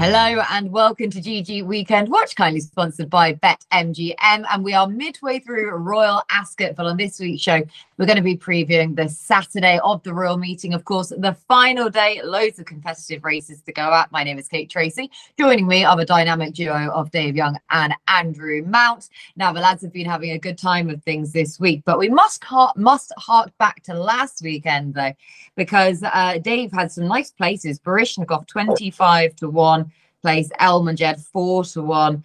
Hello and welcome to GG Weekend Watch, kindly sponsored by BetMGM. And we are midway through Royal Ascot, but on this week's show, we're going to be previewing the Saturday of the Royal Meeting. Of course, the final day, loads of competitive races to go at. My name is Kate Tracy. Joining me are the dynamic duo of Dave Young and Andrew Mount. Now, the lads have been having a good time of things this week, but we must hark back to last weekend, though, because Dave had some nice places. Barishnikov 25-1. Place Elmanjed 4-1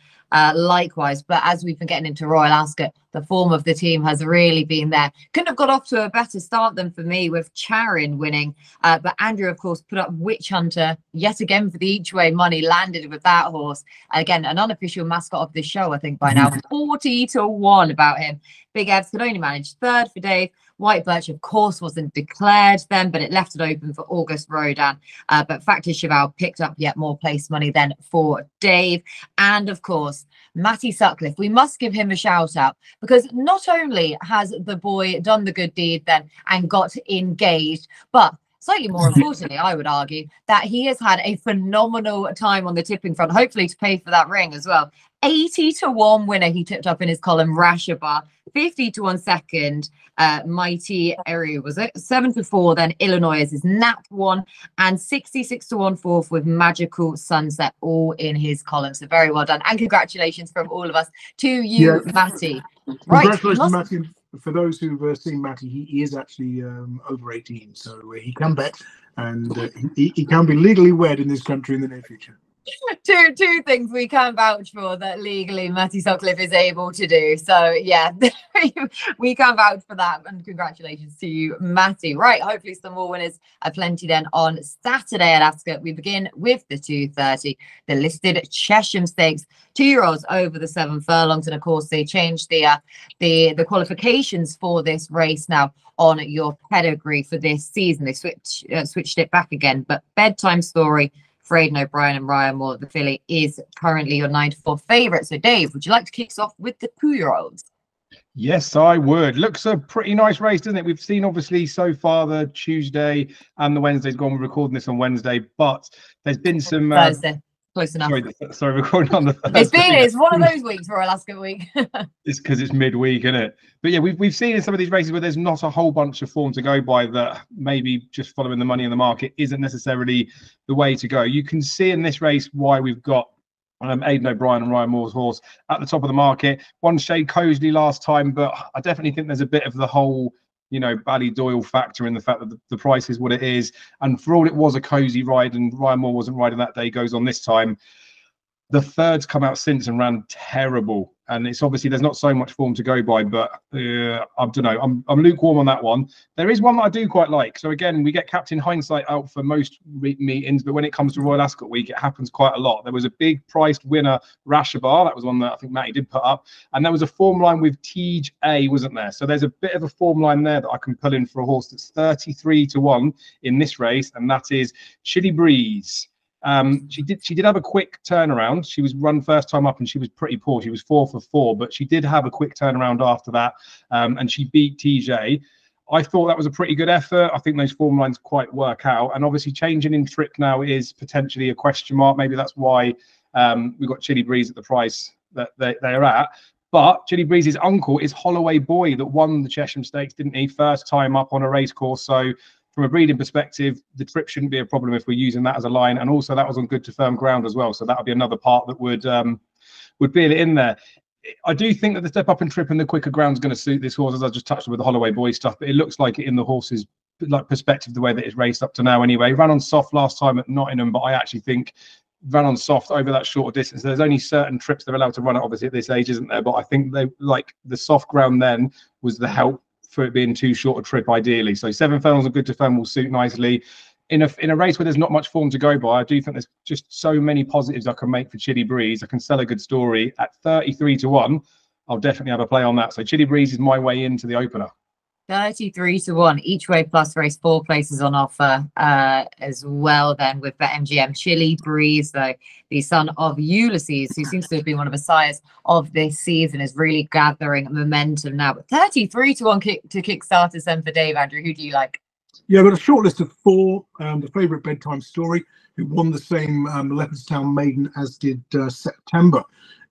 likewise. But as we've been getting into Royal Ascot, the form of the team has really been there. Couldn't have got off to a better start than for me, with Charin winning, but Andrew of course put up Witch Hunter yet again for the each way money, landed with that horse. Again, an unofficial mascot of the show, I think by now. 40-1 about him. Big Evs could only manage third for Dave. White Birch, of course, wasn't declared then, but it left it open for August Rodin. But Factor Cheval picked up yet more place money then for Dave. And, of course, Matty Sutcliffe. We must give him a shout-out, because not only has the boy done the good deed then and got engaged, but slightly more importantly, I would argue, that he has had a phenomenal time on the tipping front, hopefully to pay for that ring as well. 80-1 winner he tipped up in his column, Rashabar. 50-1 second, Mighty Area, was it? 7-4, then Illinois is his Nap one, and 66-1 fourth with Magical Sunset, all in his column. So very well done. And congratulations from all of us to you, Matty. Congratulations, Matty. For those who've seen Matty, he is actually over 18, so he can bet, and he can be legally wed in this country in the near future. Two things we can vouch for that legally Matty Sutcliffe is able to do. So yeah, we can vouch for that, and congratulations to you, Matty. Right, hopefully some more winners are plenty then on Saturday at Ascot. We begin with the 2:30, the listed Chesham Stakes, 2-year-olds over the 7 furlongs, and of course they changed the qualifications for this race now on your pedigree for this season. They switched it back again, but Bedtime Story, Fraden O'Brien and Ryan Moore, the filly, is currently your 9-4 favourite. So, Dave, would you like to kick us off with the 2-year-olds? Yes, I would. Looks a pretty nice race, doesn't it? We've seen, obviously, so far the Tuesday and the Wednesday's gone. We're recording this on Wednesday, but there's been some... Thursday. Close enough. Sorry, recording on the Thursday. It's one of those weeks for Alaska week. It's because it's midweek, isn't it? But yeah, we've seen in some of these races where there's not a whole bunch of form to go by, that maybe just following the money in the market isn't necessarily the way to go. You can see in this race why we've got Aidan O'Brien and Ryan Moore's horse at the top of the market. One shade Cosley last time, but I definitely think there's a bit of the whole, you know, Ballydoyle factor in the fact that the price is what it is. And for all it was a cozy ride, and Ryan Moore wasn't riding that day, goes on this time. The third's come out since and ran terrible. And it's obviously there's not so much form to go by, but I don't know. I'm lukewarm on that one. There is one that I do quite like. So again, we get Captain Hindsight out for most meetings, but when it comes to Royal Ascot week, it happens quite a lot. There was a big priced winner, Rashabar. That was one that I think Matty did put up. And there was a form line with TJ, wasn't there? So there's a bit of a form line there that I can pull in for a horse that's 33-1 in this race, and that is Chili Breeze. She did have a quick turnaround. She was run first time up and she was pretty poor. She was 4 for 4, but she did have a quick turnaround after that, and she beat TJ. I thought that was a pretty good effort. I think those form lines quite work out, and obviously changing in trick now is potentially a question mark. Maybe that's why we've got Chili Breeze at the price that they're at. But Chili Breeze's uncle is Holloway Boy, that won the Chesham Stakes, didn't he? First time up on a race course. So from a breeding perspective, the trip shouldn't be a problem if we're using that as a line. And also that was on good to firm ground as well. So that would be another part that would be in there. I do think that the step up and trip and the quicker ground is going to suit this horse, as I just touched on with the Holloway Boy stuff. But it looks like it in the horse's perspective, the way that it's raced up to now anyway. Ran on soft last time at Nottingham, but I actually think ran on soft over that shorter distance. There's only certain trips they're allowed to run it, obviously, at this age, isn't there? But I think they like the soft ground then was the help for it being too short a trip ideally. So 7 furlongs of good to firm will suit nicely. In a race where there's not much form to go by, I do think there's just so many positives I can make for Chili Breeze. I can sell a good story at 33-1. I'll definitely have a play on that. So Chili Breeze is my way into the opener. 33-1 each way plus race, 4 places on offer as well then with BetMGM. Chili Breeze, though, the son of Ulysses, who seems to have been one of the sires of this season, is really gathering momentum now. But 33-1 to Kickstarter then for Dave. Andrew, who do you like? Yeah, I've got a short list of 4. The favourite Bedtime Story, who won the same Leopardstown Maiden as did September,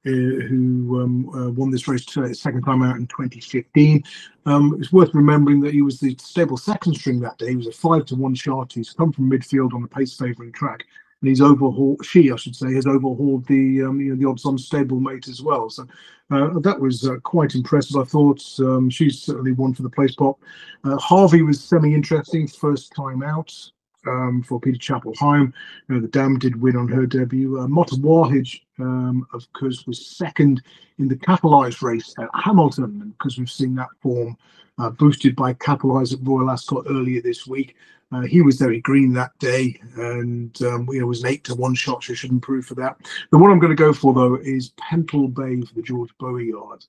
who won this race second time out in 2015. It's worth remembering that he was the stable second string that day. He was a 5-to-1 shot. He's come from midfield on the pace favouring track, and he's overhauled. She, I should say, has overhauled the the odds-on stable mate as well. So that was quite impressive. I thought she's certainly one for the place pop. Harvey was semi-interesting, first time out. For Peter Chapel-Hyam. The Dam did win on her debut. Motta Wahij, of course, was second in the Catalyse race at Hamilton, and because we've seen that form boosted by Catalyse at Royal Ascot earlier this week. He was very green that day, and was an 8-to-1 shot, so should improve for that. The one I'm going to go for, though, is Pentle Bay for the George Bowie yard,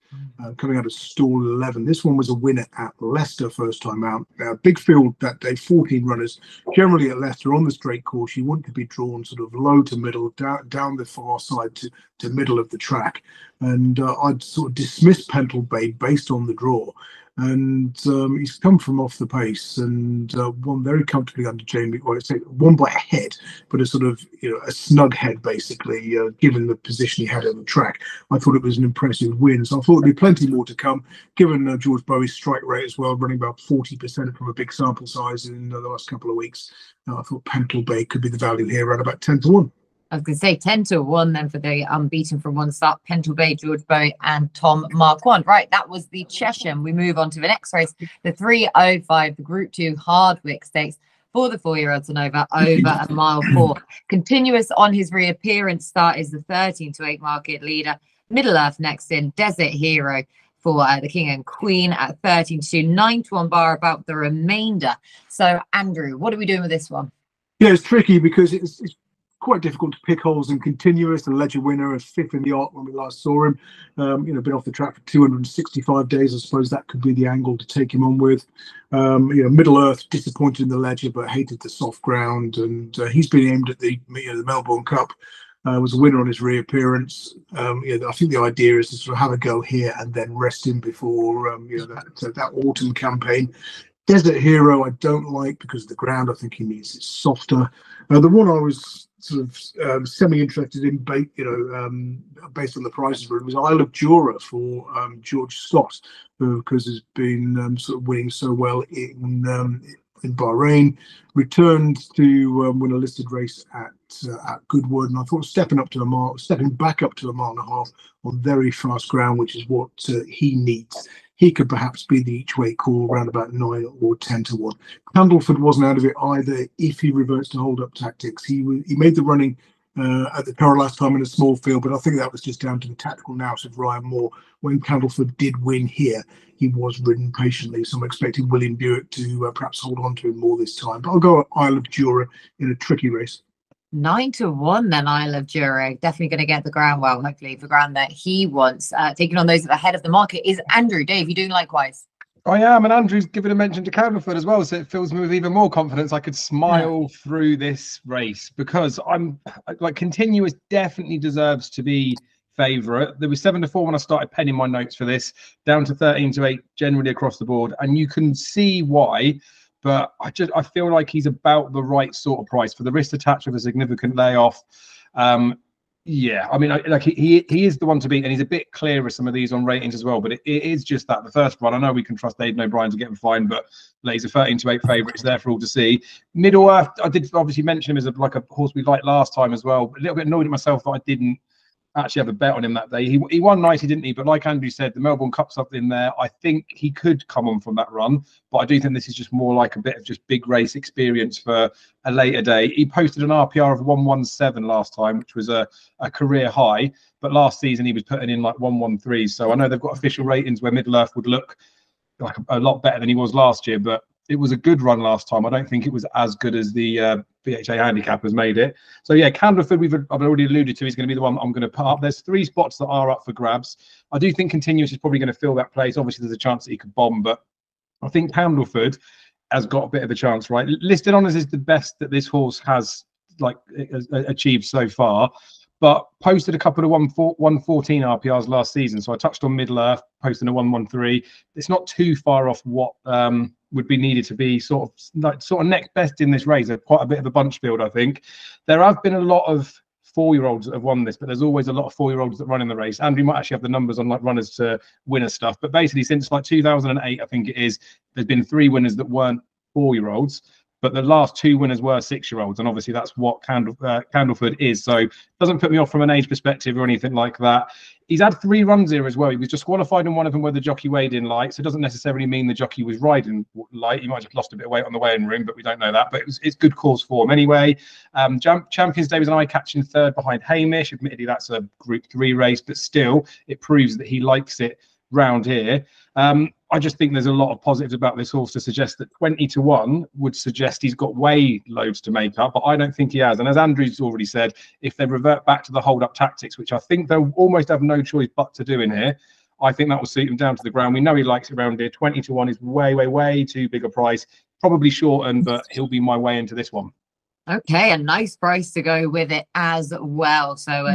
coming out of stall 11. This one was a winner at Leicester first time out. Big field that day, 14 runners. Generally at Leicester on the straight course, you want to be drawn sort of low to middle, down the far side to middle of the track. And I'd sort of dismiss Pentle Bay based on the draw. And he's come from off the pace and won very comfortably under Jamie. Well, I'd say won by a head, but a sort of a snug head basically, given the position he had on the track. I thought it was an impressive win, so I thought there'd be plenty more to come. Given George Bowie's strike rate as well, running about 40% from a big sample size in the last couple of weeks, I thought Pentle Bay could be the value here at about 10-to-1. I was going to say 10-to-1 then for the unbeaten from one start, Pentle Bay, George Bowie and Tom Marquand. Right, that was the Chesham. We move on to the next race, the 3:05, the Group 2 Hardwicke Stakes for the 4-year-olds and over a mile 4. Continuous on his reappearance start is the 13-to-8 market leader. Middle Earth next in, Desert Hero for the King and Queen at 13-2, 9-to-1 bar about the remainder. So, Andrew, what are we doing with this one? Yeah, it's tricky because it's quite difficult to pick holes in Continuous. The Ledger winner, a 5th in the Arc when we last saw him. Been off the track for 265 days. I suppose that could be the angle to take him on with. Middle Earth disappointed in the Ledger, but hated the soft ground, and he's been aimed at the Melbourne Cup. Was a winner on his reappearance. I think the idea is to sort of have a go here and then rest him before that autumn campaign. Desert Hero I don't like because of the ground. I think he needs it softer. The one I was sort of semi-interested in, based on the prices for it, was Isle of Jura for George Scott, who, because has been sort of winning so well in Bahrain, returned to win a listed race at Goodwood, and I thought stepping back up to a mile and a half on very fast ground, which is what he needs. He could perhaps be the each way call around about 9 or 10-to-1. Candleford wasn't out of it either if he reverts to hold up tactics. He made the running at the Curragh last time in a small field, but I think that was just down to the tactical nous of Ryan Moore. When Candleford did win here, he was ridden patiently, so I'm expecting William Buick to perhaps hold on to him more this time. But I'll go at Isle of Jura in a tricky race. 9-to-1 then, Isle of Jura. Definitely going to get the ground well, hopefully the ground that he wants. Taking on those at the head of the market is Andrew. Dave, you doing likewise? I am, and Andrew's given a mention to Candleford as well, so it fills me with even more confidence. I could smile through this race because I'm like Continuous definitely deserves to be favourite. There was 7-4 when I started penning my notes for this, down to 13-8 generally across the board, and you can see why. But I feel like he's about the right sort of price for the risk attached with a significant layoff. Yeah, I mean, like he is the one to beat, and he's a bit clearer some of these on ratings as well. But it is just that the first one. I know we can trust Aidan O'Brien to get him fine, but he's a 13-8 favourite. It's there for all to see. Middle Earth, I did obviously mention him as like a horse we liked last time as well. A little bit annoyed at myself that I didn't actually have a bet on him that day. He won nicely, didn't he? But like Andrew said, the Melbourne Cup's up in there. I think he could come on from that run, but I do think this is just more like a bit of just big race experience for a later day. He posted an RPR of 117 last time, which was a career high, but last season he was putting in like 113. So I know they've got official ratings where Middle Earth would look like a lot better than he was last year, but it was a good run last time. I don't think it was as good as the BHA handicappers made it. So yeah, Candleford, I've already alluded to, he's going to be the one I'm going to put up. There's 3 spots that are up for grabs. I do think Continuous is probably going to fill that place. Obviously, there's a chance that he could bomb, but I think Candleford has got a bit of a chance, right? Listed Honours is the best that this horse has achieved so far, but posted a couple of 114 RPRs last season. So I touched on Middle Earth, posting a 113. It's not too far off what would be needed to be sort of next best in this race. Quite a bit of a bunch build, I think. There have been a lot of 4-year-olds that have won this, but there's always a lot of 4-year-olds that run in the race. Andrew might actually have the numbers on like runners to winner stuff, but basically since like 2008, I think it is, there's been 3 winners that weren't 4-year-olds, but the last 2 winners were 6-year-olds, and obviously that's what Candleford is. So it doesn't put me off from an age perspective or anything like that. He's had 3 runs here as well. He was disqualified in one of them where the jockey weighed in light, so it doesn't necessarily mean the jockey was riding light. He might have just lost a bit of weight on the weighing room, but we don't know that. But it's good cause form anyway. Champions Day was an eye-catching 3rd behind Hamish. Admittedly, that's a Group 3 race, but still, it proves that he likes it round here. I just think there's a lot of positives about this horse to suggest that 20-1 would suggest he's got way loads to make up, but I don't think he has. And as Andrew's already said, if they revert back to the hold-up tactics, which I think they'll almost have no choice but to do in here, I think that will suit him down to the ground. We know he likes it around here. 20-1 is way too big a price. Probably shortened, but he'll be my way into this one. Okay, a nice price to go with it as well. So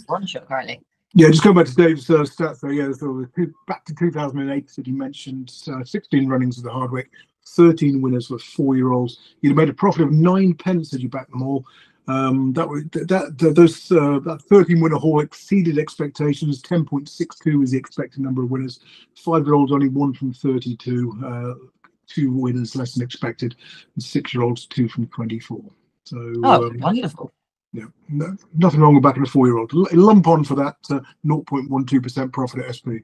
one shot currently. Yeah, just going back to Dave's stats there. Yeah, so back to 2008 that he mentioned, 16 runnings of the Hardwicke, 13 winners were 4-year-olds. He'd have made a profit of 9p had you backed them all. That 13 winner haul exceeded expectations. 10.62 is the expected number of winners. 5-year-olds only 1 from 32, 2 winners less than expected, and 6-year-olds 2 from 24. So wonderful. Yeah, nothing wrong with backing a 4-year-old. Lump on for that 0.12% profit at SP.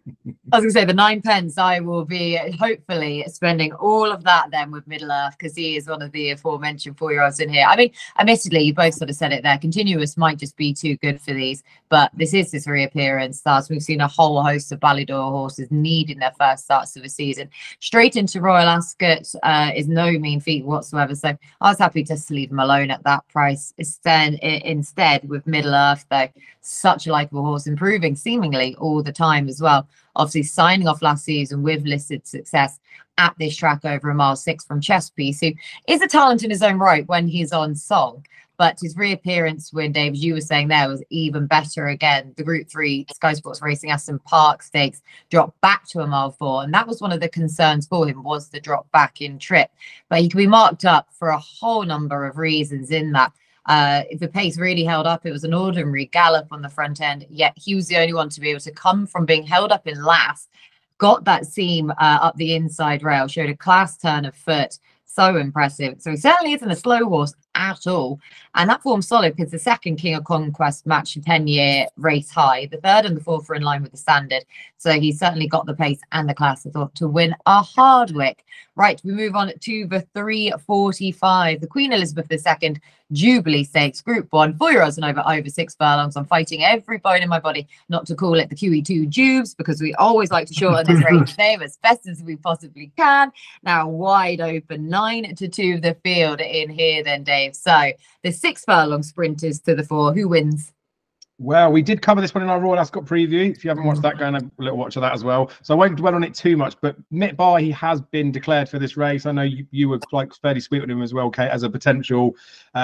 I was going to say the 9p. I will be hopefully spending all of that then with Middle Earth, because he is one of the aforementioned 4-year-olds in here. I mean, admittedly, you both sort of said it there. Continuous might just be too good for these, but this is his reappearance starts. We've seen a whole host of Ballydor horses needing their first starts of the season. Straight into Royal Ascot is no mean feat whatsoever. So I was happy just to leave him alone at that price. Instead with Middle Earth, though, such a likeable horse, improving seemingly all the time as well. Obviously signing off last season with listed success at this track over a mile 6 from Chesapeake, who is a talent in his own right when he's on song. But his reappearance, when Dave, as you were saying there, was even better again. The Group 3 Sky Sports Racing Aston Park Stakes dropped back to a mile 4. And that was one of the concerns for him, was the drop back in trip. But he can be marked up for a whole number of reasons in that. If the pace really held up, it was an ordinary gallop on the front end, yet he was the only one to be able to come from being held up in last, got that seam up the inside rail, showed a class turn of foot. So impressive. So he certainly isn't a slow horse at all. And that form's solid because the second King of Conquest matched a 10-year race high. The 3rd and the 4th are in line with the standard. So he's certainly got the pace and the class, I thought, to win a Hardwicke. Right, we move on to the 3:45. The Queen Elizabeth II Jubilee Stakes, Group 1, 4-year-olds and over 6 furlongs. I'm fighting every bone in my body not to call it the QE2 Jubes, because we always like to shorten this race name as best as we possibly can. Now wide open, 9-2 of the field in here then, Dave. So the 6 furlong sprinters to the 4. Who wins? Well, we did cover this one in our Royal Ascot preview. If you haven't watched that, go and have a little watch of that as well. So I won't dwell on it too much, but Mitt Barhi has been declared for this race. I know you were like fairly sweet with him as well, Kate, as a potential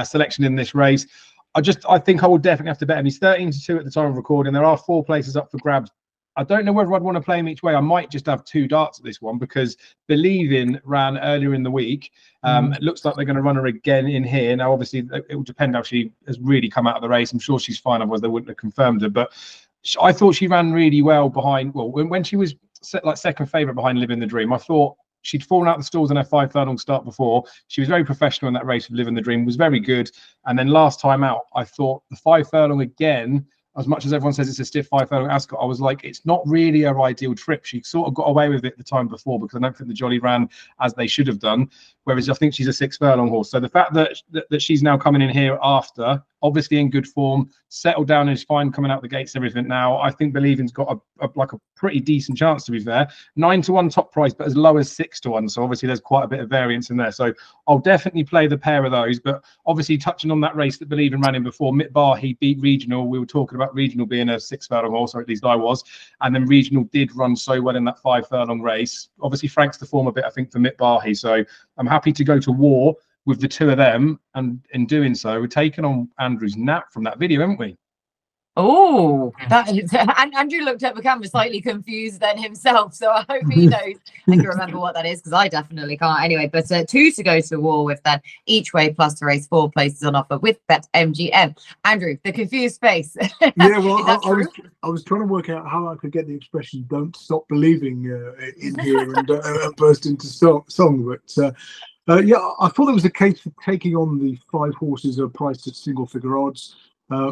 selection in this race. I think I will definitely have to bet him. He's 13-2 at the time of recording. There are 4 places up for grabs. I don't know whether I'd want to play him each way. I might just have 2 darts at this one, because Believing ran earlier in the week. It looks like they're going to run her again in here. Now, obviously, it will depend how she has really come out of the race. I'm sure she's fine, otherwise they wouldn't have confirmed her. But I thought she ran really well behind, well, when she was like second favourite behind Living the Dream, I thought she'd fallen out the stalls in her 5 furlong start before. She was very professional in that race with Living the Dream, was very good. And then last time out, I thought the 5 furlong again, as much as everyone says it's a stiff 5 furlong Ascot, I was like, it's not really her ideal trip. She sort of got away with it the time before, because I don't think the Jolly ran as they should have done. Whereas I think she's a 6 furlong horse. So the fact that she's now coming in here after, obviously in good form, settled down, is fine coming out the gates, everything now, I think Believing's got a pretty decent chance, to be fair. 9-1 top price, but as low as 6-1. So obviously there's quite a bit of variance in there. So I'll definitely play the pair of those. But obviously touching on that race that Believing ran in before, Mitt Barhi beat Regional. We were talking about Regional being a 6 furlong horse, or at least I was. And then Regional did run so well in that 5 furlong race. Obviously franks the form a bit, I think, for Mitt Barhi. So I'm happy to go to war with the 2 of them, and in doing so, we're taking on Andrew's nap from that video, haven't we? Oh, that is, and Andrew looked at the camera slightly confused then himself. So I hope he knows and can remember what that is, because I definitely can't anyway. But 2 to go to war with then, each way plus to race 4 places on offer with BetMGM. Andrew, the confused face. Yeah, well, I was trying to work out how I could get the expression "don't stop believing" in here and burst into song. But yeah, I thought there was a case for taking on the 5 horses priced at single-figure odds.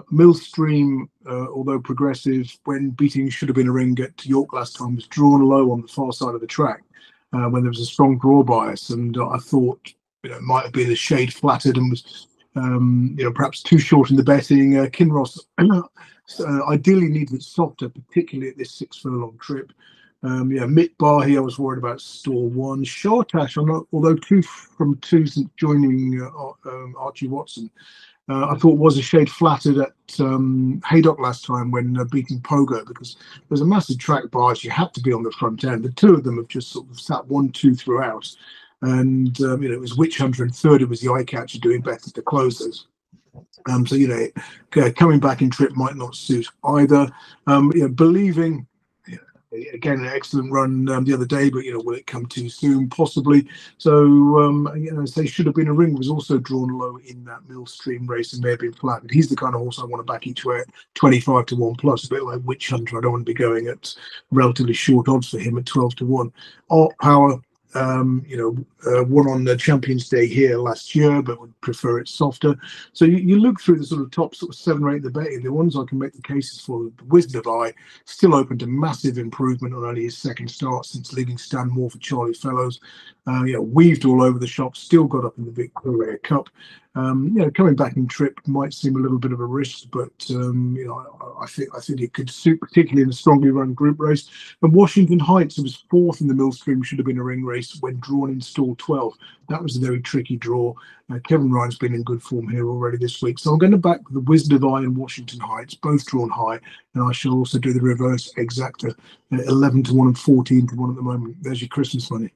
Millstream, although progressive, when beating Should Have Been a Ring at York last time, was drawn low on the far side of the track when there was a strong draw bias, and I thought it might have been a shade flattered and was perhaps too short in the betting. Kinross ideally needed it softer, particularly at this 6 furlong trip. Mitt Barhi, I was worried about stall 1. Shortash, although 2 from 2 since joining Archie Watson, I thought was a shade flattered at Haydock last time when beating Pogo, because there's a massive track bias. You had to be on the front end. The 2 of them have just sort of sat 1-2 throughout. And, it was Witch Hunter and third, it was the Eye Catcher doing better to closers. So, coming back in trip might not suit either. Believing, again, an excellent run the other day, but will it come too soon? Possibly. So say Should Have Been a Ring was also drawn low in that Millstream race and may have been flattened. He's the kind of horse I want to back each way at 25 to 1 plus, a bit like Witch Hunter. I don't want to be going at relatively short odds for him at 12 to 1. Art Power, won on the Champions Day here last year, but would prefer it softer. So you look through the sort of top 7 or 8 of the betting, the ones I can make the cases for. The Wizard of Eye still open to massive improvement on only his second start since leaving Stanmore for Charlie Fellows. Weaved all over the shop, still got up in the Victoria Cup. Coming back in trip might seem a little bit of a risk, but I think it could suit, particularly in a strongly run group race. And Washington Heights, who was 4th in the Millstream Should Have Been a Ring race when drawn in stall 12. That was a very tricky draw. Kevin Ryan's been in good form here already this week, so I'm going to back the Wizard of Eye and Washington Heights, both drawn high, and I shall also do the reverse exacta, 11 to 1 and 14 to 1 at the moment. There's your Christmas money.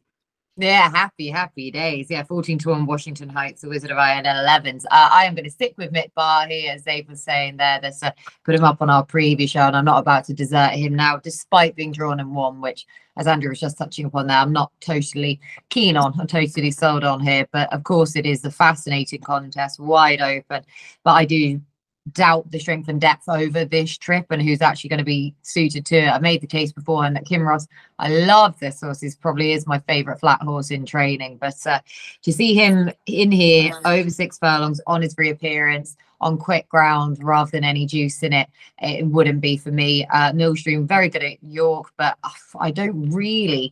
Yeah, happy days. Yeah, 14 to 1 Washington Heights, the Wizard of Eye, and 11s. I am going to stick with Mitt Barhi, as Dave was saying there. Let's put him up on our preview show, and I'm not about to desert him now, despite being drawn in 1, which, as Andrew was just touching upon there, I'm not totally keen on. I'm totally sold on here. But of course, it is a fascinating contest, wide open. But I do doubt the strength and depth over this trip and who's actually going to be suited to it. I made the case beforehand that Kinross, I love this horse. He probably is my favorite flat horse in training, but to see him in here over 6 furlongs on his reappearance on quick ground rather than any juice in it, it wouldn't be for me. Millstream, very good at York, but I don't really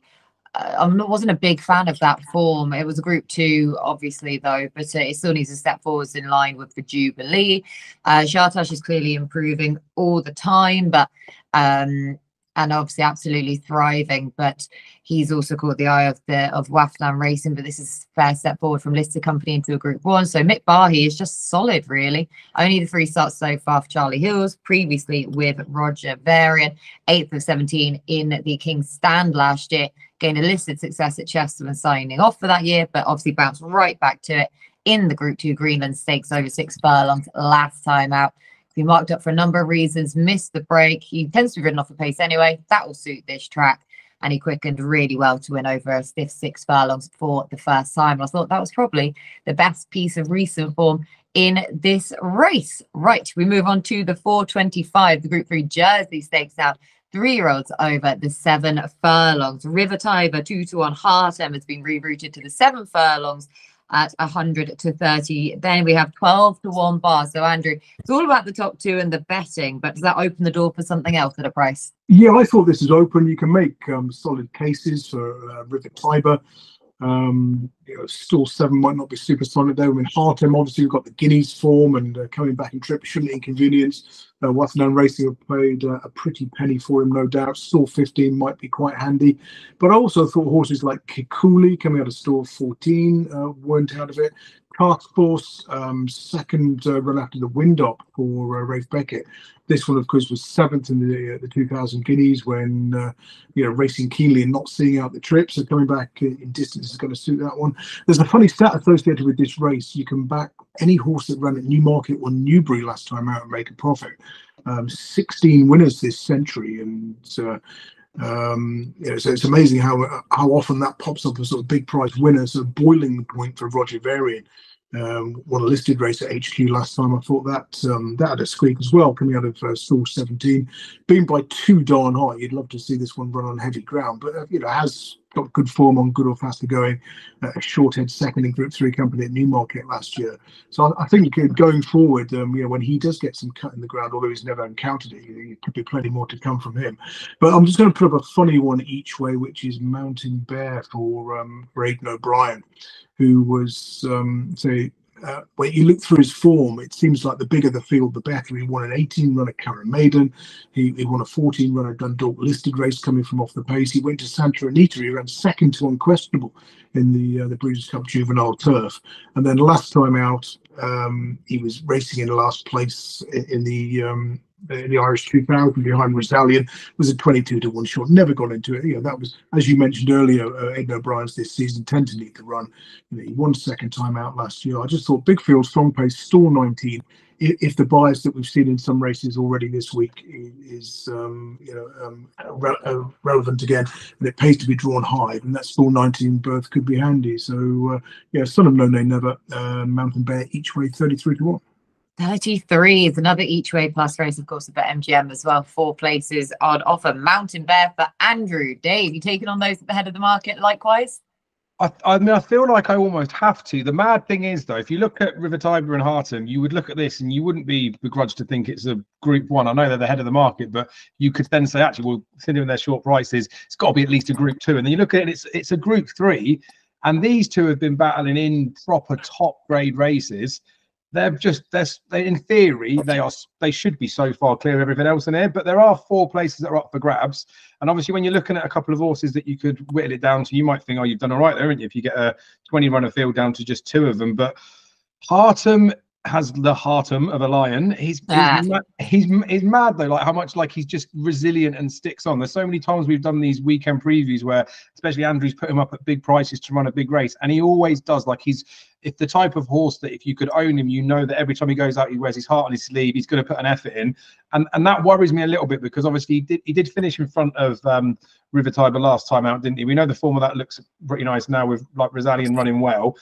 wasn't a big fan of that form. It was a Group 2, obviously, though, but it still needs to step forwards in line with the Jubilee. Shartash is clearly improving all the time, but and obviously absolutely thriving. But he's also caught the eye of Wafdan Racing. But this is a fair step forward from listed company into a Group 1. So Mitt Barhi is just solid, really. Only the 3 starts so far for Charlie Hills, previously with Roger Varian, 8th of 17 in the King's Stand last year. Gained a listed success at Chesham and signing off for that year, but obviously bounced right back to it in the Group 2 Greenland Stakes over 6 furlongs last time out. He marked up for a number of reasons, missed the break. He tends to be ridden off the pace anyway. That will suit this track. And he quickened really well to win over a stiff 6 furlongs for the first time. I thought that was probably the best piece of recent form in this race. Right, we move on to the 425, the Group 3 Jersey Stakes now. 3-year-olds over the 7 furlongs. River Tiber 2 to 1. Hartem has been rerouted to the 7 furlongs at 100 to 30. Then we have 12 to 1 bar. So Andrew, it's all about the top 2 and the betting, but does that open the door for something else at a price? Yeah, I thought this is open. You can make solid cases for River Tiber. Stall 7 might not be super solid there. I mean, Hartem, obviously, we've got the Guineas form and coming back in trip shouldn't inconvenience. Wafdan Racing have paid a pretty penny for him, no doubt. Stall 15 might be quite handy. But I also thought horses like Kikuli coming out of stall 14 weren't out of it. Task Force, second run after the wind-up for Rafe Beckett. This one, of course, was 7th in the 2000 Guineas when, racing keenly and not seeing out the trip. So coming back in distance is going to suit that one. There's a funny stat associated with this race. You can back any horse that ran at Newmarket or Newbury last time out and make a profit. 16 winners this century, and so it's amazing how often that pops up as sort of big prize winners. A boiling point for Roger Varian. Won a listed race at HQ last time. I thought that had a squeak as well, coming out of stall 17, being by too darn high. You'd love to see this one run on heavy ground, but has got good form on good or faster going. A short head second in Group 3 company at Newmarket last year. So I think going forward, when he does get some cut in the ground, although he's never encountered it, there could be plenty more to come from him. But I'm just going to put up a funny one each way, which is Mountain Bear for Aidan O'Brien, who was when you look through his form, it seems like the bigger the field, the better. He won an 18-runner Curran Maiden. He won a 14-runner Dundalk listed race coming from off the pace. He went to Santa Anita. He ran second to Unquestionable in the Breeders' Cup Juvenile Turf. And then last time out, he was racing in last place in the Irish 2000 behind Rosallion. Was a 22-to-1 short. Never got into it. That was, as you mentioned earlier, Aidan O'Brien's this season tend to need to run. He won second time out last year. I just thought big field, strong pace, stall 19. If the bias that we've seen in some races already this week is relevant again, and it pays to be drawn high, and that stall 19 berth could be handy. So Son of No Name Never, Mountain Bear each way 33-to-1. 33 is another each way plus race, of course, at MGM as well. 4 places on offer. Mountain Bear for Andrew. Dave, you taking on those at the head of the market likewise? I mean, I feel like I almost have to. The mad thing is, though, if you look at River Tiber and Hartum, you would look at this and you wouldn't be begrudged to think it's a Group 1. I know they're the head of the market, but you could then say, actually, well, considering their short prices, it's got to be at least a Group 2. And then you look at it, it's a Group 3, and these two have been battling in proper top grade races. They're in theory, they should be so far clear of everything else in here, but there are 4 places that are up for grabs. And obviously, when you're looking at a couple of horses that you could whittle it down to, you might think, oh, you've done all right there, haven't you? If you get a 20-runner field down to just 2 of them. But Hartum has the Hartum of a lion. He's mad though, like how much like he's just resilient and sticks on. There's so many times we've done these weekend previews where especially Andrew's put him up at big prices to run a big race, and he always does. Like if the type of horse that if you could own him, you know that every time he goes out he wears his heart on his sleeve, he's going to put an effort in, and that worries me a little bit, because obviously he did finish in front of River Tiber last time out, didn't he? We know the form of that looks pretty nice now with like Rosallion running well.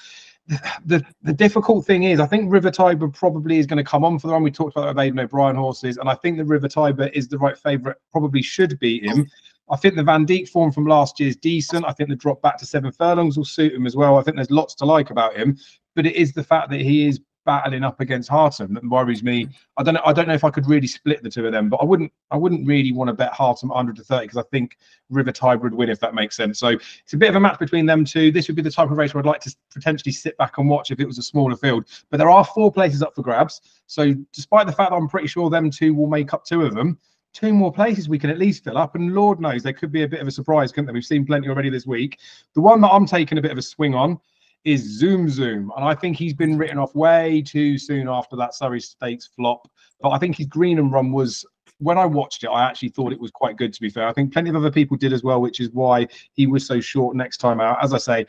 The difficult thing is, I think River Tiber probably is going to come on for the run. We talked about Aidan O'Brien horses, and I think the River Tiber is the right favourite, probably should beat him. I think the Van Dijk form from last year is decent. I think the drop back to 7 furlongs will suit him as well. I think there's lots to like about him, but it is the fact that he is battling up against Hartum that worries me. I don't know if I could really split the two of them, but I wouldn't really want to bet Hartum 100 to 30, because I think River Tiber would win, if that makes sense. So it's a bit of a match between them two. This would be the type of race where I'd like to potentially sit back and watch if it was a smaller field. But there are 4 places up for grabs. So despite the fact that I'm pretty sure them two will make up 2 of them, 2 more places we can at least fill up, and Lord knows there could be a bit of a surprise, couldn't there? We've seen plenty already this week. The one that I'm taking a bit of a swing on is Zoom Zoom, and I think he's been written off way too soon after that Surrey Stakes flop. But I think his Greenham run was, when I watched it, I actually thought it was quite good, to be fair. I think plenty of other people did as well, which is why he was so short next time out. As I say,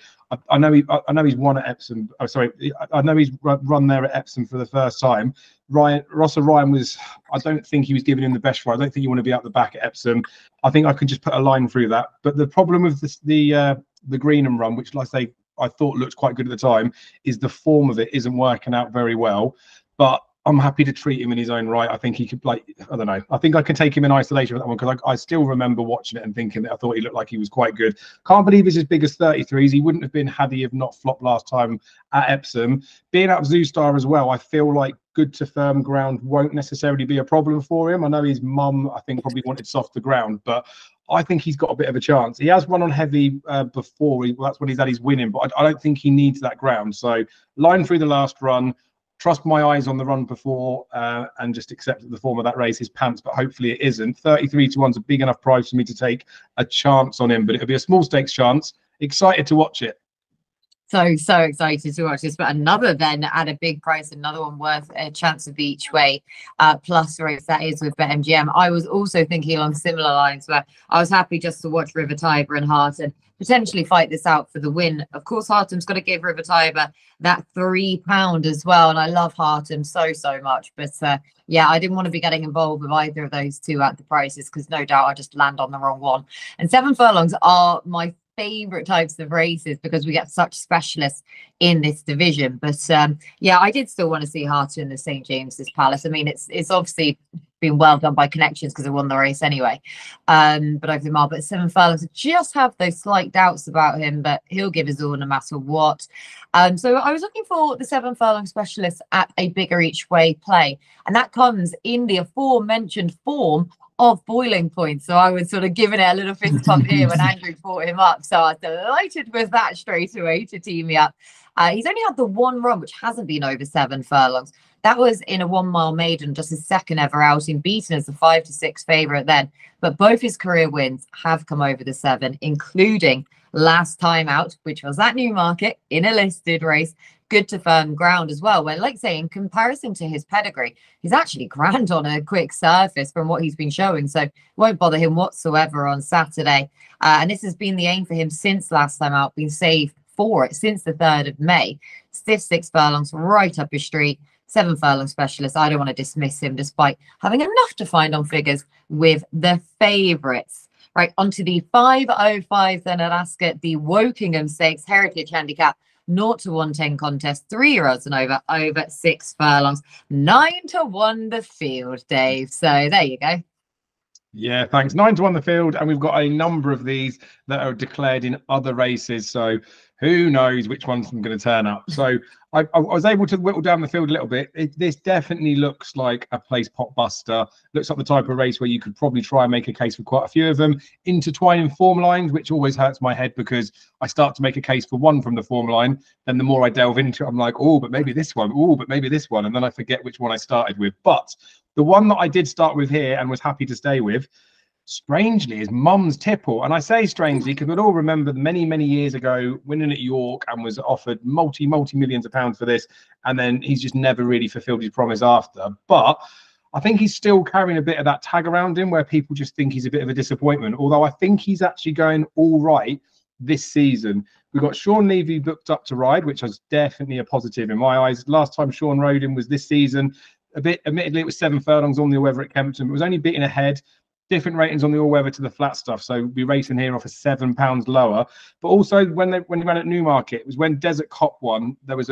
I know he's won at Epsom. Oh, sorry, I know he's run there at Epsom for the first time. Ross Ryan was, I don't think he was giving him the best fight. I don't think you want to be out the back at Epsom. I think I could just put a line through that. But the problem with the Greenham run, which, like I say, I thought looked quite good at the time, is the form of it isn't working out very well. But I'm happy to treat him in his own right. I think he could, like, I don't know. I think I can take him in isolation with that one, because I still remember watching it and thinking that I thought he looked like he was quite good. Can't believe he's as big as 33s. He wouldn't have been had he have not flopped last time at Epsom. Being up Zoustar as well, I feel like good to firm ground won't necessarily be a problem for him. I know his mum, I think, probably wanted softer ground, but I think he's got a bit of a chance. He has run on heavy before. That's when he's had his winning, but I don't think he needs that ground. So line through the last run, trust my eyes on the run before, and just accept that the form of that race is pants, but hopefully it isn't. 33-to-1's a big enough price for me to take a chance on him, but it'll be a small stakes chance. Excited to watch it. So excited to watch this. But another then at a big price, another one worth a chance of each way plus race that is with BetMGM. I was also thinking along similar lines where I was happy just to watch River Tiber and Harton potentially fight this out for the win. Of course, Harton's got to give River Tiber that £3 as well, and I love Harton so much. But yeah, I didn't want to be getting involved with either of those two at the prices because no doubt I just land on the wrong one. And 7 furlongs are my favorite types of races because we get such specialists in this division. But yeah, I did still want to see Harton in the St James's Palace. I mean, it's obviously been well done by connections because I won the race anyway. But over the mile, but 7 furlongs, I just have those slight doubts about him, but he'll give his all no matter what. So I was looking for the 7 furlong specialists at a bigger each way play, and that comes in the aforementioned form of Boiling Point. So I was sort of giving it a little fist pump here when Andrew brought him up. So I was delighted with that straight away to team me up. He's only had the one run, which hasn't been over 7 furlongs. That was in a 1 mile maiden, just his second ever outing, beaten as a 5 to 6 favourite then. But both his career wins have come over the 7, including last time out, which was at Newmarket in a listed race. Good to firm ground as well, where, like I say, in comparison to his pedigree, he's actually grand on a quick surface from what he's been showing, so won't bother him whatsoever on Saturday. And this has been the aim for him since last time out, been saved for it since the 3rd of May. Stiff 6 furlongs right up his street. 7 furlong specialist. I don't want to dismiss him despite having enough to find on figures with the favourites. Right, onto the 5:05 then at Ascot, the Wokingham Stakes Heritage Handicap. 0 to 110 contest, 3-year-olds and over 6 furlongs, 9 to 1 the field, Dave. So there you go. Yeah, thanks. 9 to 1 the field, and we've got a number of these that are declared in other races. So who knows which one's going to turn up. So I was able to whittle down the field a little bit. This definitely looks like a place pot buster. Looks like the type of race where you could probably try and make a case for quite a few of them. Intertwining form lines, which always hurts my head because I start to make a case for one from the form line. Then the more I delve into it, I'm like, oh, but maybe this one. Oh, but maybe this one. And then I forget which one I started with. But the one that I did start with here and was happy to stay with, strangely, is Mum's Tipple. And I say strangely because we'd all remember many years ago winning at York and was offered multi millions of pounds for this, and then he's just never really fulfilled his promise after. But I think he's still carrying a bit of that tag around him where people just think he's a bit of a disappointment, although I think he's actually going all right this season. We've got Sean Levy booked up to ride, which is definitely a positive in my eyes. Last time Sean rode him was this season. Admittedly, it was 7 furlongs on the all-weather at Kempton. It was only beaten ahead. Different ratings on the all-weather to the flat stuff, so we'll be racing here off a £7 lower. But also when he ran at Newmarket, it was when Desert Cop won. There was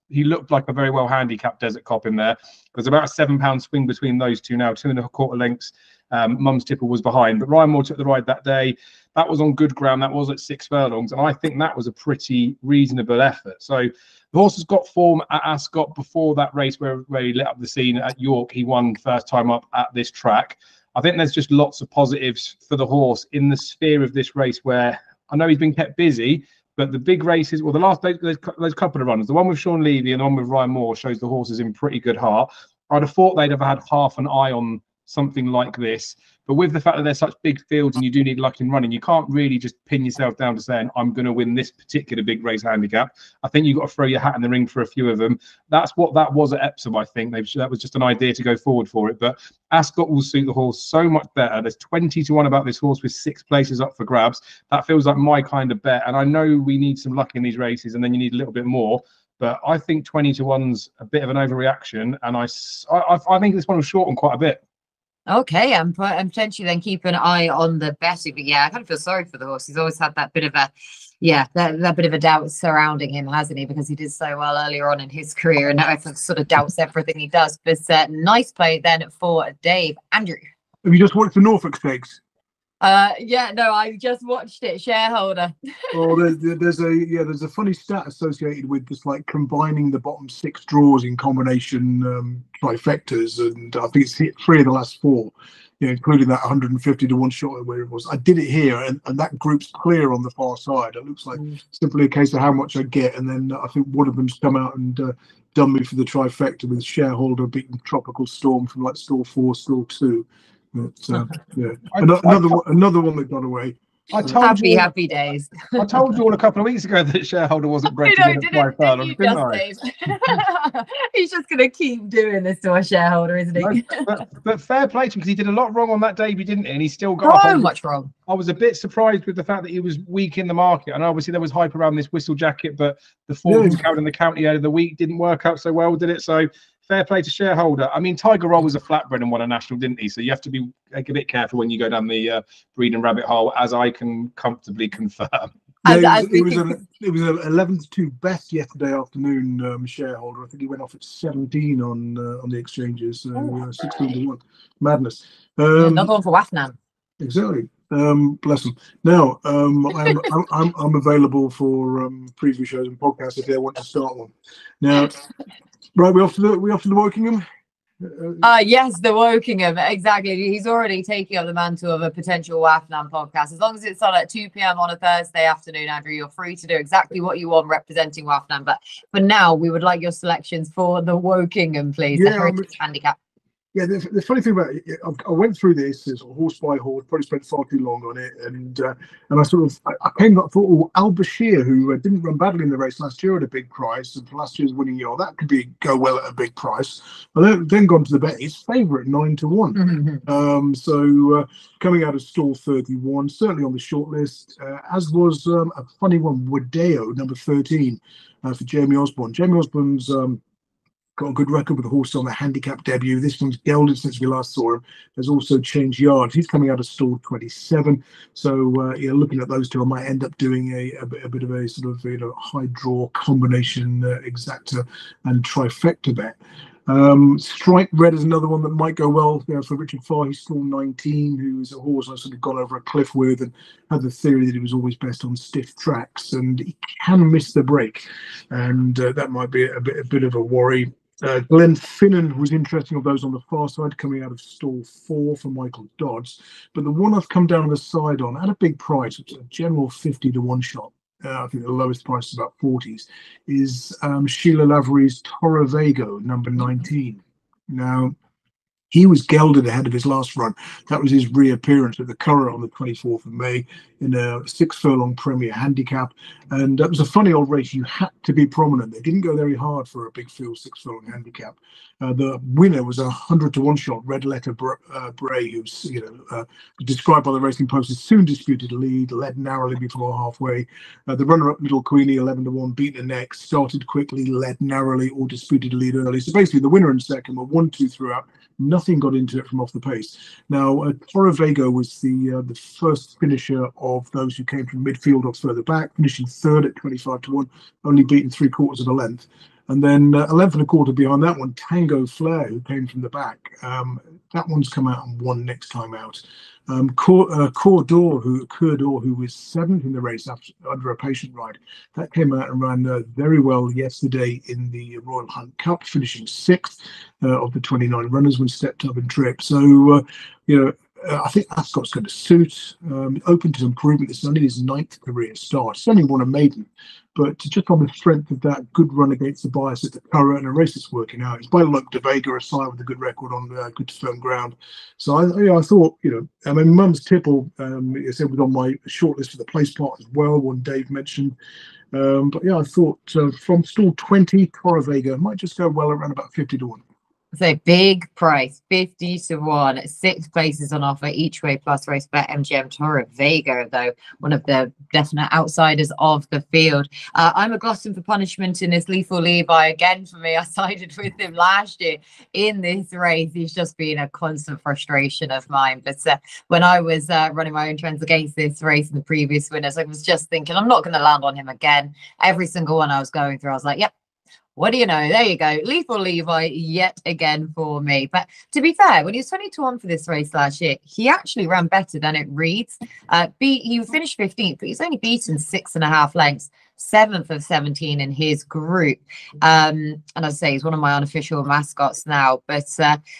he looked like a very well handicapped Desert Cop in there. There's about a £7 swing between those two now, 2.25 lengths. Mum's Tipple was behind, but Ryan Moore took the ride that day. That was on good ground. That was at 6 furlongs, and I think that was a pretty reasonable effort. So the horse has got form at Ascot before that race where he lit up the scene at York. He won first time up at this track. I think there's just lots of positives for the horse in the sphere of this race where I know he's been kept busy, but the big races, well, the last those couple of runs, the one with Sean Levy and the one with Ryan Moore shows the horse is in pretty good heart. I'd have thought they'd have had half an eye on something like this, but with the fact that they're such big fields and you do need luck in running, you can't really just pin yourself down to saying I'm going to win this particular big race handicap. I think you've got to throw your hat in the ring for a few of them. That's what that was at Epsom. I think that was just an idea to go forward for it, but Ascot will suit the horse so much better. There's 20 to 1 about this horse with 6 places up for grabs. That feels like my kind of bet, and I know we need some luck in these races and then you need a little bit more, but I think 20 to 1's a bit of an overreaction, and I think this one will shorten quite a bit. Okay, I'm potentially then keep an eye on the betting, but yeah, I kind of feel sorry for the horse. He's always had that bit of a, that bit of a doubt surrounding him, hasn't he? Because he did so well earlier on in his career, and now everyone sort of doubts everything he does. But nice play then for Dave. Andrew, have you just watched the Norfolk Stakes? Yeah, no, I just watched it. Shareholder. Well, there's a funny stat associated with this, like combining the bottom 6 draws in combination trifectas, and I think it's hit 3 of the last 4, including that 150 to 1 shot where it was. I did it here, and that group's clear on the far side. It looks like simply a case of how much I get, and then I think one of them's come out and done me for the trifecta with Shareholder beating Tropical Storm from like stall 4, stall 2. But, yeah, another one that got away. I told you, happy days. I told you all a couple of weeks ago that shareholder wasn't bred to win at 5 furlongs, didn't I? He's just going to keep doing this to our shareholder, isn't he? But fair play to him, because he did a lot wrong on that debut, didn't he? And he still got so much wrong. I was a bit surprised with the fact that he was weak in the market, and obviously there was hype around this whistle jacket, but the form was carried in the county out of the week didn't work out so well, did it? So fair play to shareholder. I mean, Tiger Roll was a flatbred and won a national, didn't he? So you have to be a bit careful when you go down the breeding rabbit hole, as I can comfortably confirm. Yeah, it was an 11-2 best yesterday afternoon, shareholder. I think he went off at 17 on the exchanges, 16-1. Madness. Another one for Wafnan. Exactly. Bless them. Now, I'm available for preview shows and podcasts if they want to start one. Now, right, we off to the Wokingham. Yes, the Wokingham, exactly. He's already taking up the mantle of a potential Wafnan podcast. As long as it's on at 2 p.m. on a Thursday afternoon, Andrew, you're free to do exactly what you want representing Wafnan. But for now, we would like your selections for the Wokingham, please. Yeah, the Heritage Handicap. Yeah, the funny thing about it, I went through this horse by horse, probably spent far too long on it, and I sort of I came up, thought, oh, Al Bashir, who didn't run badly in the race last year at a big price, and for last year's winning year, that could go well at a big price. But then gone to the bet, his favourite 9-1. So coming out of stall 31, certainly on the short list, as was a funny one, Wadeo, number 13, for Jamie Osborne. Jamie Osborne's got a good record with the horse on the handicap debut. This one's gelded since we last saw him. Has also changed yards. He's coming out of stall 27. So looking at those two, I might end up doing a bit of a sort of high draw combination exacta and trifecta bet. Strike Red is another one that might go well for Richard Farr. He's stall 19, who's a horse I sort of gone over a cliff with and had the theory that he was always best on stiff tracks, and he can miss the break, and that might be a bit of a worry. Glenn Finnan was interesting of those on the far side, coming out of stall 4 for Michael Dodds. But the one I've come down on the side on at a big price, which is a general 50-1 shot, I think the lowest price is about 40s, is Sheila Lavery's Torrevago, number 19. Now, he was gelded ahead of his last run. That was his reappearance at the Curragh on the 24th of May in a 6-furlong Premier handicap. And that was a funny old race. You had to be prominent. They didn't go very hard for a big field 6-furlong handicap. The winner was a 100-1 shot, Red Letter Bray, who's described by the Racing Post as soon disputed lead, led narrowly before halfway. The runner-up Middle Queenie, 11-1, beat the neck, started quickly, led narrowly, or disputed lead early. So basically, the winner and second were 1-2 throughout. Nothing got into it from off the pace. Now, Torrevago was the first finisher of those who came from midfield or further back, finishing third at 25-1, only beaten 3/4 of a length. And then a length and a quarter behind that one, Tango Flair, who came from the back. That one's come out and won next time out. Coeur who was 7th in the race under a patient ride, that came out and ran very well yesterday in the Royal Hunt Cup, finishing 6th of the 29 runners when stepped up and tripped. So, I think Ascot's going to suit. Open to improvement. This is only his 9th career start. He's only won a maiden, but just on the strength of that good run against the bias at the Curragh and a race that's working out. It's by Luck de Vega, a sire with a good record on good firm ground. So I thought, Mum's Tipple, it said was on my shortlist for the place part as well, one Dave mentioned. But yeah, I thought from stall 20, Torrevago might just go well around about 50-1. So big price, 50-1, 6 places on offer each way plus race bet MGM Torrevago, though one of the definite outsiders of the field. I'm a glutton for punishment in this Lethal Levi again. For me, I sided with him last year in this race. He's just been a constant frustration of mine. But when I was running my own trends against this race and the previous winners, I was just thinking I'm not going to land on him again. Every single one I was going through, I was like, yep. What do you know? There you go. Lethal Levi yet again for me. But to be fair, when he was 20-1 for this race last year, he actually ran better than it reads. He finished 15th, but he's only beaten 6.5 lengths. 7th of 17 in his group. And as I say, he's one of my unofficial mascots now. But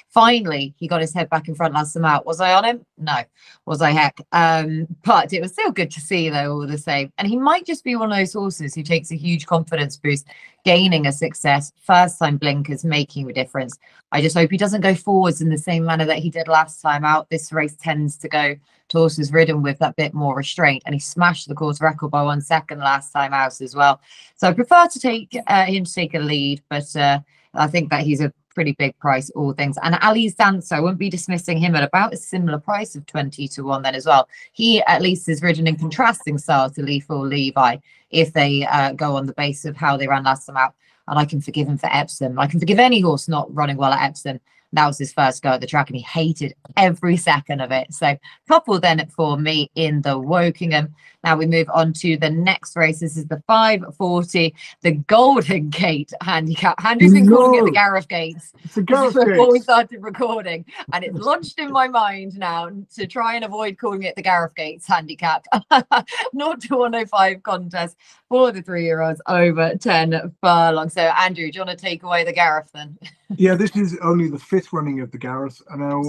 finally, he got his head back in front last time out. Was I on him? No. Was I heck? But it was still good to see, though, all the same. And he might just be one of those horses who takes a huge confidence boost gaining a success, first time blinkers making a difference. I just hope he doesn't go forwards in the same manner that he did last time out. This race tends to go to horses ridden with that bit more restraint, and he smashed the course record by 1 second last time out as well. So I prefer to take him to take a lead, but I think that he's a pretty big price, all things. And Ali's Dancer, I wouldn't be dismissing him at about a similar price of 20 to 1 then as well. He at least is ridden in contrasting styles to Lethal Levi if they go on the base of how they ran last time out. And I can forgive him for Epsom. I can forgive any horse not running well at Epsom. That was his first go at the track and he hated every second of it. So couple then for me in the Wokingham. Now we move on to the next race. This is the 540, the Golden Gate handicap. Andrew's been calling it the Gareth Gates before we started recording, and it's lodged in my mind now to try and avoid calling it the Gareth Gates handicap. 0 to 105 contest for the 3-year-olds over 10 furlongs. So Andrew, do you want to take away the Gareth then? Yeah, this is only the 5th running of the Gareth. And now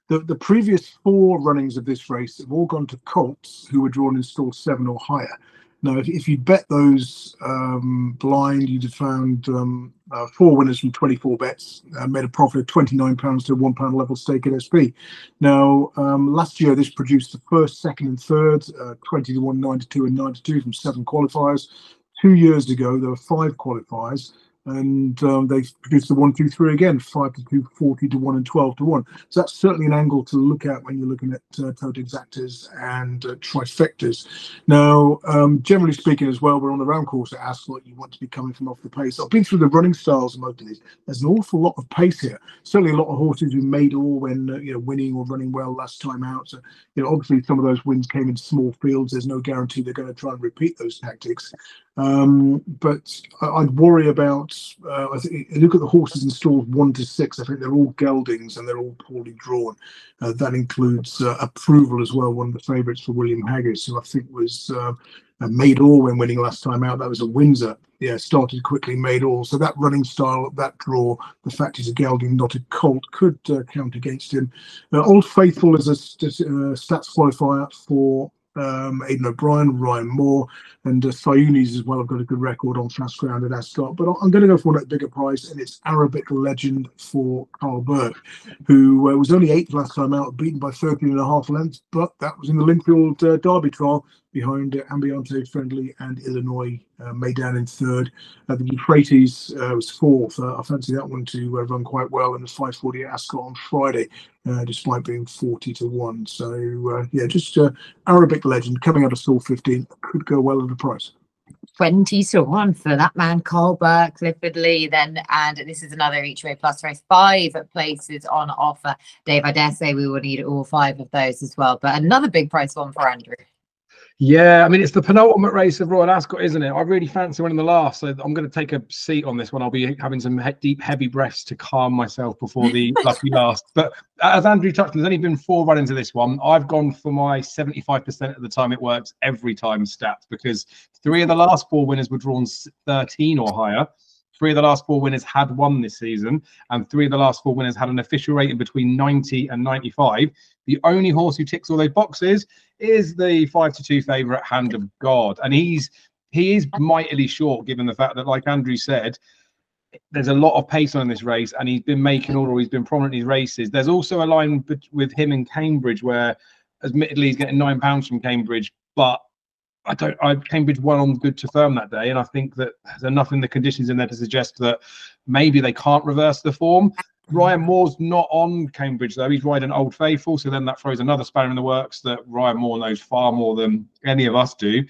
the previous 4 runnings of this race have all gone to colts who were drawn in stall 7 or higher. Now, if you bet those blind, you'd have found 4 winners from 24 bets, made a profit of £29 to a £1 level stake at SP. Now, last year, this produced the 1st, 2nd and 3rd, 20 to 1, 9 to 2 and 9 to 2 from 7 qualifiers. 2 years ago, there were 5 qualifiers. And they produced the 1, 2, 3 again, 5 to 2, 40 to 1, and 12 to 1. So that's certainly an angle to look at when you're looking at total exactas and trifectas. Now, generally speaking as well, we're on the round course at Ascot. You want to be coming from off the pace. I've been through the running styles of most of these. There's an awful lot of pace here. Certainly a lot of horses who made all when winning or running well last time out. So, obviously some of those wins came in small fields. There's no guarantee they're going to try and repeat those tactics. But I'd worry about, I think, look at the horses in stalls 1 to 6. I think they're all geldings and they're all poorly drawn. That includes Approval as well, one of the favourites for William Haggis, who I think was made all when winning last time out. That was a Windsor. Yeah, started quickly, made all. So that running style, that draw, the fact he's a gelding, not a colt, could count against him. Old Faithful is a stats qualifier for Aidan O'Brien, Ryan Moore, and Sayunis as well have got a good record on fast ground at Ascot. But I'm going to go for that bigger price, and it's Arabic Legend for Carl Burke, who was only 8th last time out, beaten by 13.5 lengths, but that was in the Lingfield Derby trial behind Ambiente Friendly and Illinois Maidan in 3rd. The Euphrates was 4th. I fancy that one to run quite well in the 540 at Ascot on Friday, despite being 40 to 1. So, yeah, just Arabic Legend coming out of stall 15 could go well at the price. 20 to 1 for that man, Carl Burke, Clifford Lee then, and this is another each way plus race. 5 places on offer. Dave, I dare say we will need all 5 of those as well, but another big price one for Andrew. Yeah, I mean, it's the penultimate race of Royal Ascot, isn't it? I really fancy winning the last, so I'm going to take a seat on this one. I'll be having some deep, heavy breaths to calm myself before the lucky last. But as Andrew touched on, there's only been 4 run-ins of this one. I've gone for my 75% of the time it works every time stats, because 3 of the last 4 winners were drawn 13 or higher. 3 of the last 4 winners had won this season, and 3 of the last 4 winners had an official rating between 90 and 95. The only horse who ticks all those boxes is the 5 to 2 favourite, Hand of God, and he is mightily short, given the fact that, like Andrew said, there's a lot of pace on this race, and he's been making order. He's been prominent in his races. There's also a line with him in Cambridge where, admittedly, he's getting £9 from Cambridge, but Cambridge won on good to firm that day, and I think that there's enough in the conditions in there to suggest that maybe they can't reverse the form. Ryan Moore's not on Cambridge, though. He's riding Old Faithful, so then that throws another spanner in the works that Ryan Moore knows far more than any of us do.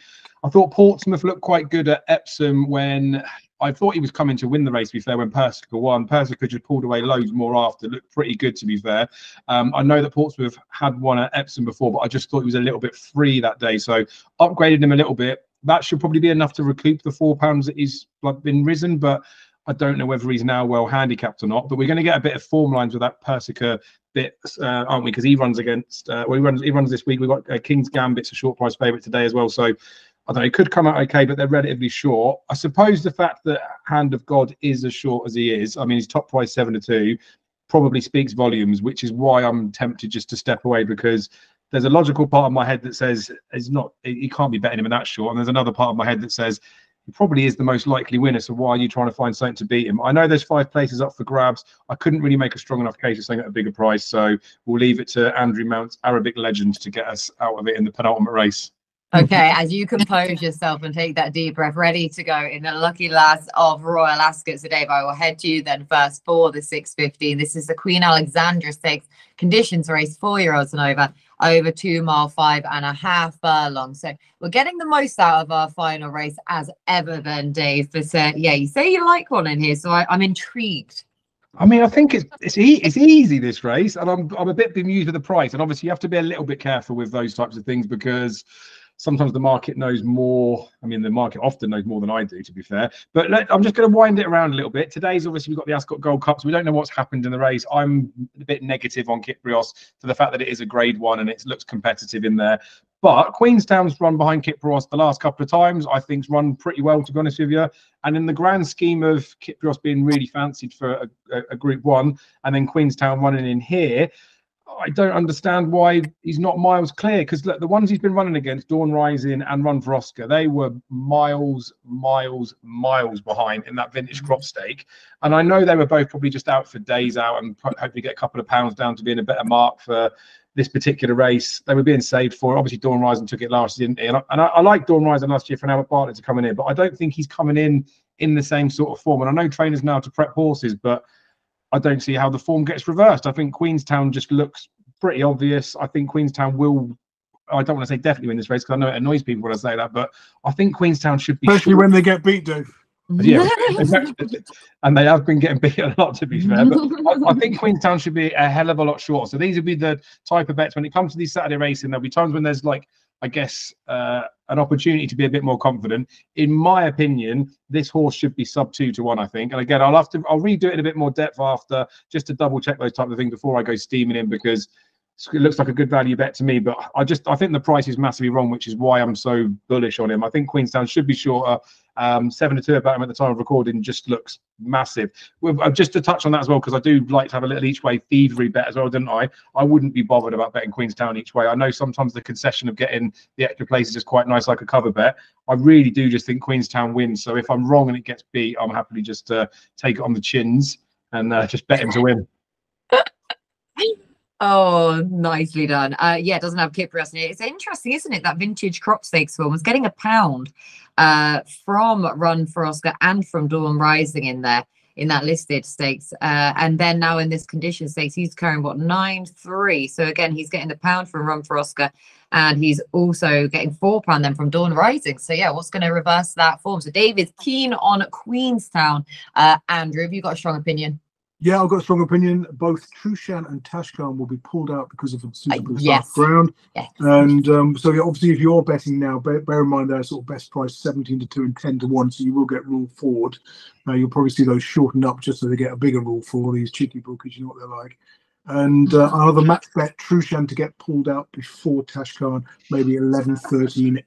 I thought Portsmouth looked quite good at Epsom when I thought he was coming to win the race, to be fair, when Persica won. Persica just pulled away loads more after. Looked pretty good, to be fair. I know that Portsmouth had won at Epsom before, but I just thought he was a little bit free that day, so upgraded him a little bit. That should probably be enough to recoup the £4 that he's been risen, but I don't know whether he's now well handicapped or not. But we're going to get a bit of form lines with that Persica bit, aren't we? Because he runs against, he runs this week. We've got King's Gambit's a short price favourite today as well. So I don't know, it could come out okay, but they're relatively short. I suppose the fact that Hand of God is as short as he is, I mean, he's top price 7 to 2, probably speaks volumes, which is why I'm tempted just to step away, because there's a logical part of my head that says he can't be betting him in that short, and there's another part of my head that says he probably is the most likely winner. So why are you trying to find something to beat him? I know there's 5 places up for grabs. I couldn't really make a strong enough case of saying at a bigger price. So we'll leave it to Andrew Mount's Arabic legend to get us out of it in the penultimate race. Okay, as you compose yourself and take that deep breath, ready to go in the lucky last of Royal Ascot. So, Dave, I will head to you then first for the 6:15. This is the Queen Alexandra Stakes conditions race, 4-year-olds and over 2 mile, 5.5 furlong. So we're getting the most out of our final race as ever then, Dave. But yeah, you say you like one in here, so I'm intrigued. I mean, I think it's easy, this race, and I'm a bit bemused with the price. And obviously, you have to be a little bit careful with those types of things because sometimes the market knows more. I mean, the market often knows more than I do, to be fair. But I'm just going to wind it around a little bit. Today's obviously we've got the Ascot Gold Cup, so we don't know what's happened in the race. I'm a bit negative on Kyprios for the fact that it is a Grade 1 and it looks competitive in there. But Queenstown's run behind Kyprios the last couple of times, I think, has run pretty well, to be honest with you. And in the grand scheme of Kyprios being really fancied for a Group 1 and then Queenstown running in here, I don't understand why he's not miles clear, because look, the ones he's been running against, Dawn Rising and Run for Oscar, they were miles behind in that vintage crop stake. And I know they were both probably just out for days out and hopefully get a couple of pounds down to be in a better mark for this particular race. They were being saved for it. Obviously, Dawn Rising took it last year, didn't he? And I like Dawn Rising last year for Albert Bartlett to come in, but I don't think he's coming in the same sort of form. And I know trainers now to prep horses, but I don't see how the form gets reversed. I think Queenstown just looks pretty obvious. I think Queenstown will, I don't want to say definitely win this race because I know it annoys people when I say that, but I think Queenstown should be, especially when they get beat, Dave. Yeah, and they have been getting beat a lot, to be fair. But I think Queenstown should be a hell of a lot shorter. So these would be the type of bets when it comes to these Saturday racing. There'll be times when there's like, I guess, an opportunity to be a bit more confident. In my opinion, this horse should be sub 2 to 1, I think. And again, I'll redo it in a bit more depth after, just to double check those type of things before I go steaming in, because it looks like a good value bet to me. But I think the price is massively wrong, which is why I'm so bullish on him. I think Queenstown should be shorter. 7-2 about him at the time of recording just looks massive. Just to touch on that as well, because I do like to have a little each way thievery bet as well, didn't I? I wouldn't be bothered about betting Queenstown each way. I know sometimes the concession of getting the extra places is quite nice, like a cover bet. I really do just think Queenstown wins. So if I'm wrong and it gets beat, I'm happily just take it on the chins and just bet him to win. Oh, nicely done. Yeah, it doesn't have Kyprios in it. It's interesting, isn't it? That vintage crop stakes form was getting £1 from Run for Oscar and from Dawn Rising in there in that listed stakes. And then now in this condition stakes, he's carrying what, 9.3. So again, he's getting the £1 from Run for Oscar, and he's also getting £4 then from Dawn Rising. So yeah, what's going to reverse that form? So Dave is keen on Queenstown. Andrew, have you got a strong opinion? Yeah, I've got a strong opinion. Both Trushan and Tashkent will be pulled out because of a suitable yes. ground. Yes. And so yeah, obviously, if you're betting now, bear in mind they're sort of best price 17 to 2 and 10 to 1, so you will get rule forward. You'll probably see those shortened up just so they get a bigger rule for these cheeky bookies. You know what they're like. And another match bet Trushan to get pulled out before Tashkent, maybe 11:13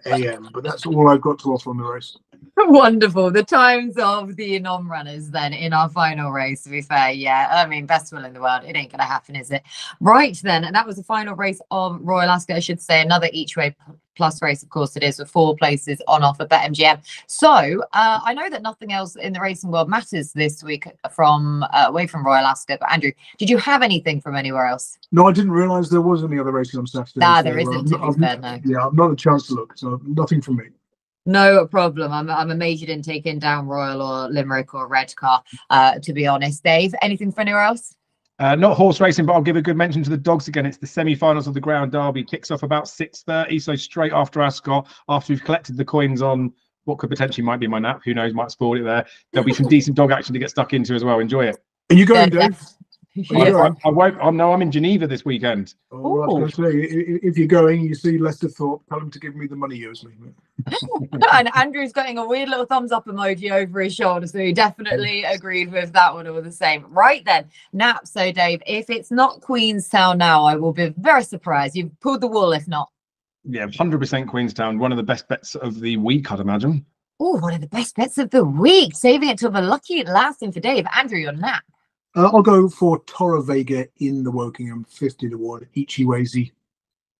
a.m. But that's all I've got to offer on the race. Wonderful. The times of the non-runners then in our final race, to be fair. Yeah, I mean, best will in the world. It ain't going to happen, is it? Right then, and that was the final race of Royal Ascot. I should say another each way plus race, of course it is, with 4 places on offer BetMGM. So I know that nothing else in the racing world matters this week from away from Royal Ascot. But Andrew, did you have anything from anywhere else? No, I didn't realise there was any other racing on Saturday. Nah, there isn't, to be fair, no. Yeah, I've not had a chance to look, so nothing from me. No problem. I'm amazed you didn't take in Down Royal or Limerick or Redcar, to be honest. Dave, anything for anywhere else? Not horse racing, but I'll give a good mention to the dogs again. It's the semi-finals of the Ground Derby. Kicks off about 6:30, so straight after Ascot, after we've collected the coins on what could potentially might be my nap. Who knows, might spoil it there. There'll be some decent dog action to get stuck into as well. Enjoy it. Are you going, Dave? I won't. No, I'm in Geneva this weekend. Oh, I was going to say, if you're going, you see Lester Thorpe, tell him to give me the money you owe me. And Andrew's getting a weird little thumbs up emoji over his shoulder, so he definitely agreed with that one all the same. Right then, nap. So Dave, if it's not Queenstown now, I will be very surprised. You've pulled the wool, if not. Yeah, 100% Queenstown. One of the best bets of the week, I'd imagine. Oh, one of the best bets of the week. Saving it till the lucky last thing for Dave. Andrew, your nap. I'll go for Torre Vega in the Wokingham, 50 to 1, Ichiwazi.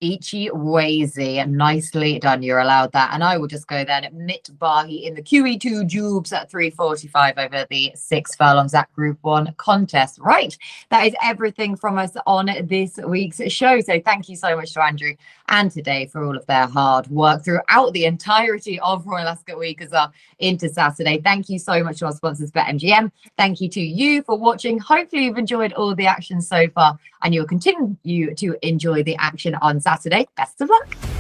Ichi Wazy, nicely done. You're allowed that. And I will just go then Mitt Bahi in the QE2 Jubes at 3:45 over the 6 furlongs at Group 1 contest. Right. That is everything from us on this week's show. So thank you so much to Andrew and today for all of their hard work throughout the entirety of Royal Ascot Week as well into Saturday. Thank you so much to our sponsors, BetMGM. Thank you to you for watching. Hopefully you've enjoyed all the action so far and you'll continue to enjoy the action on Saturday. Best of luck.